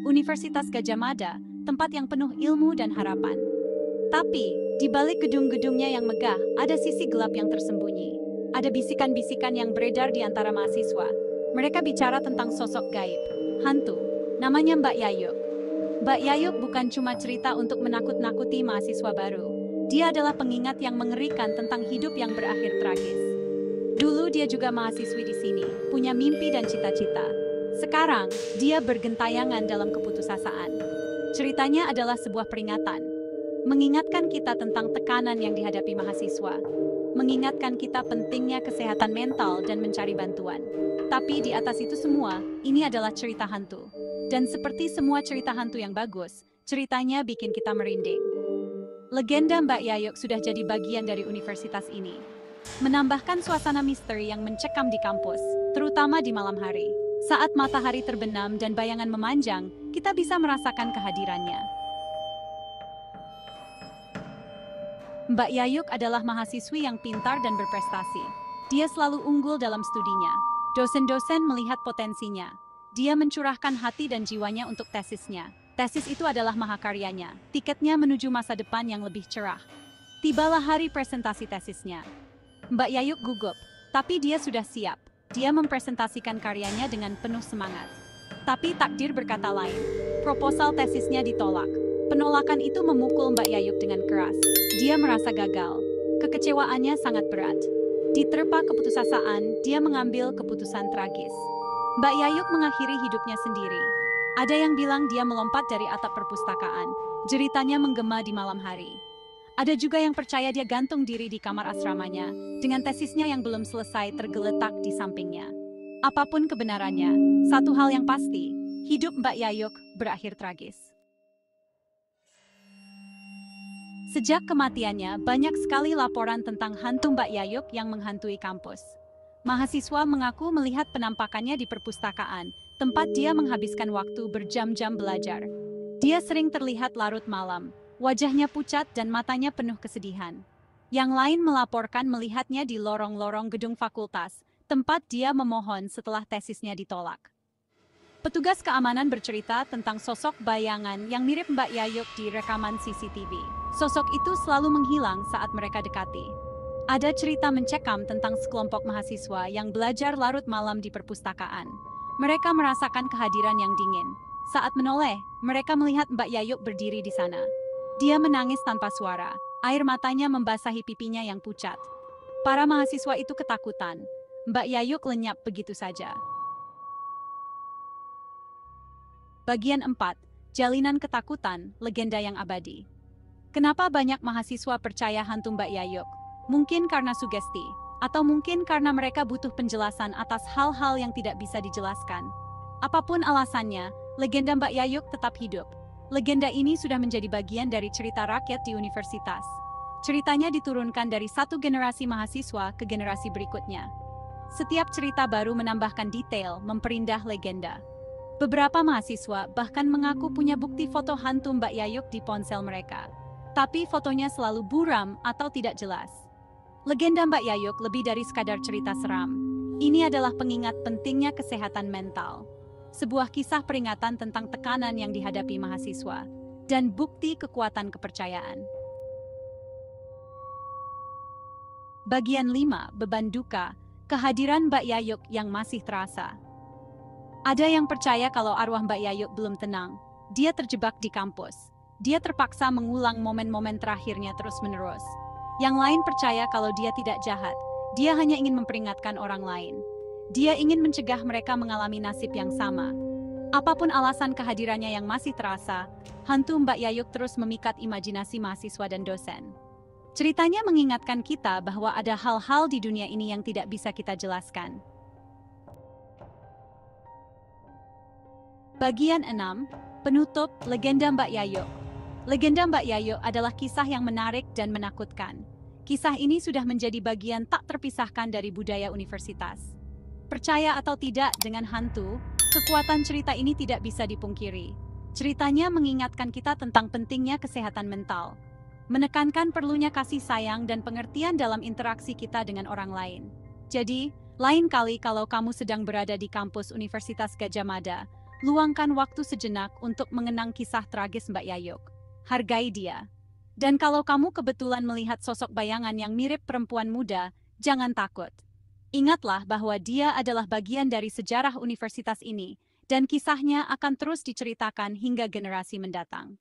Universitas Gadjah Mada, tempat yang penuh ilmu dan harapan. Tapi, di balik gedung-gedungnya yang megah, ada sisi gelap yang tersembunyi. Ada bisikan-bisikan yang beredar di antara mahasiswa. Mereka bicara tentang sosok gaib, hantu. Namanya Mbak Yayuk. Mbak Yayuk bukan cuma cerita untuk menakut-nakuti mahasiswa baru. Dia adalah pengingat yang mengerikan tentang hidup yang berakhir tragis. Dulu dia juga mahasiswi di sini, punya mimpi dan cita-cita. Sekarang, dia bergentayangan dalam keputusasaan. Ceritanya adalah sebuah peringatan. Mengingatkan kita tentang tekanan yang dihadapi mahasiswa. Mengingatkan kita pentingnya kesehatan mental dan mencari bantuan. Tapi di atas itu semua, ini adalah cerita hantu. Dan seperti semua cerita hantu yang bagus, ceritanya bikin kita merinding. Legenda Mbak Yayuk sudah jadi bagian dari universitas ini. Menambahkan suasana misteri yang mencekam di kampus, terutama di malam hari. Saat matahari terbenam dan bayangan memanjang, kita bisa merasakan kehadirannya. Mbak Yayuk adalah mahasiswi yang pintar dan berprestasi. Dia selalu unggul dalam studinya. Dosen-dosen melihat potensinya. Dia mencurahkan hati dan jiwanya untuk tesisnya. Tesis itu adalah mahakaryanya, tiketnya menuju masa depan yang lebih cerah. Tibalah hari presentasi tesisnya. Mbak Yayuk gugup, tapi dia sudah siap. Dia mempresentasikan karyanya dengan penuh semangat. Tapi takdir berkata lain. Proposal tesisnya ditolak. Penolakan itu memukul Mbak Yayuk dengan keras. Dia merasa gagal. Kekecewaannya sangat berat. Diterpa keputusasaan, dia mengambil keputusan tragis. Mbak Yayuk mengakhiri hidupnya sendiri. Ada yang bilang dia melompat dari atap perpustakaan. Jeritanya menggema di malam hari. Ada juga yang percaya dia gantung diri di kamar asramanya, dengan tesisnya yang belum selesai tergeletak di sampingnya. Apapun kebenarannya, satu hal yang pasti, hidup Mbak Yayuk berakhir tragis. Sejak kematiannya, banyak sekali laporan tentang hantu Mbak Yayuk yang menghantui kampus. Mahasiswa mengaku melihat penampakannya di perpustakaan, tempat dia menghabiskan waktu berjam-jam belajar. Dia sering terlihat larut malam. Wajahnya pucat dan matanya penuh kesedihan. Yang lain melaporkan melihatnya di lorong-lorong gedung fakultas, tempat dia memohon setelah tesisnya ditolak. Petugas keamanan bercerita tentang sosok bayangan yang mirip Mbak Yayuk di rekaman CCTV. Sosok itu selalu menghilang saat mereka dekati. Ada cerita mencekam tentang sekelompok mahasiswa yang belajar larut malam di perpustakaan. Mereka merasakan kehadiran yang dingin. Saat menoleh, mereka melihat Mbak Yayuk berdiri di sana. Dia menangis tanpa suara, air matanya membasahi pipinya yang pucat. Para mahasiswa itu ketakutan. Mbak Yayuk lenyap begitu saja. Bagian 4. Jalinan ketakutan, legenda yang abadi. Kenapa banyak mahasiswa percaya hantu Mbak Yayuk? Mungkin karena sugesti, atau mungkin karena mereka butuh penjelasan atas hal-hal yang tidak bisa dijelaskan. Apapun alasannya, legenda Mbak Yayuk tetap hidup. Legenda ini sudah menjadi bagian dari cerita rakyat di universitas. Ceritanya diturunkan dari satu generasi mahasiswa ke generasi berikutnya. Setiap cerita baru menambahkan detail, memperindah legenda. Beberapa mahasiswa bahkan mengaku punya bukti foto hantu Mbak Yayuk di ponsel mereka. Tapi fotonya selalu buram atau tidak jelas. Legenda Mbak Yayuk lebih dari sekadar cerita seram. Ini adalah pengingat pentingnya kesehatan mental. Sebuah kisah peringatan tentang tekanan yang dihadapi mahasiswa, dan bukti kekuatan kepercayaan. Bagian 5, beban duka, kehadiran Mbak Yayuk yang masih terasa. Ada yang percaya kalau arwah Mbak Yayuk belum tenang. Dia terjebak di kampus. Dia terpaksa mengulang momen-momen terakhirnya terus-menerus. Yang lain percaya kalau dia tidak jahat. Dia hanya ingin memperingatkan orang lain. Dia ingin mencegah mereka mengalami nasib yang sama. Apapun alasan kehadirannya yang masih terasa, hantu Mbak Yayuk terus memikat imajinasi mahasiswa dan dosen. Ceritanya mengingatkan kita bahwa ada hal-hal di dunia ini yang tidak bisa kita jelaskan. Bagian 6. Penutup legenda Mbak Yayuk. Legenda Mbak Yayuk adalah kisah yang menarik dan menakutkan. Kisah ini sudah menjadi bagian tak terpisahkan dari budaya universitas. Percaya atau tidak dengan hantu, kekuatan cerita ini tidak bisa dipungkiri. Ceritanya mengingatkan kita tentang pentingnya kesehatan mental, menekankan perlunya kasih sayang dan pengertian dalam interaksi kita dengan orang lain. Jadi, Lain kali kalau kamu sedang berada di kampus Universitas Gadjah Mada, luangkan waktu sejenak untuk mengenang kisah tragis Mbak Yayuk. Hargai dia. Dan kalau kamu kebetulan melihat sosok bayangan yang mirip perempuan muda, jangan takut. Ingatlah bahwa dia adalah bagian dari sejarah universitas ini, dan kisahnya akan terus diceritakan hingga generasi mendatang.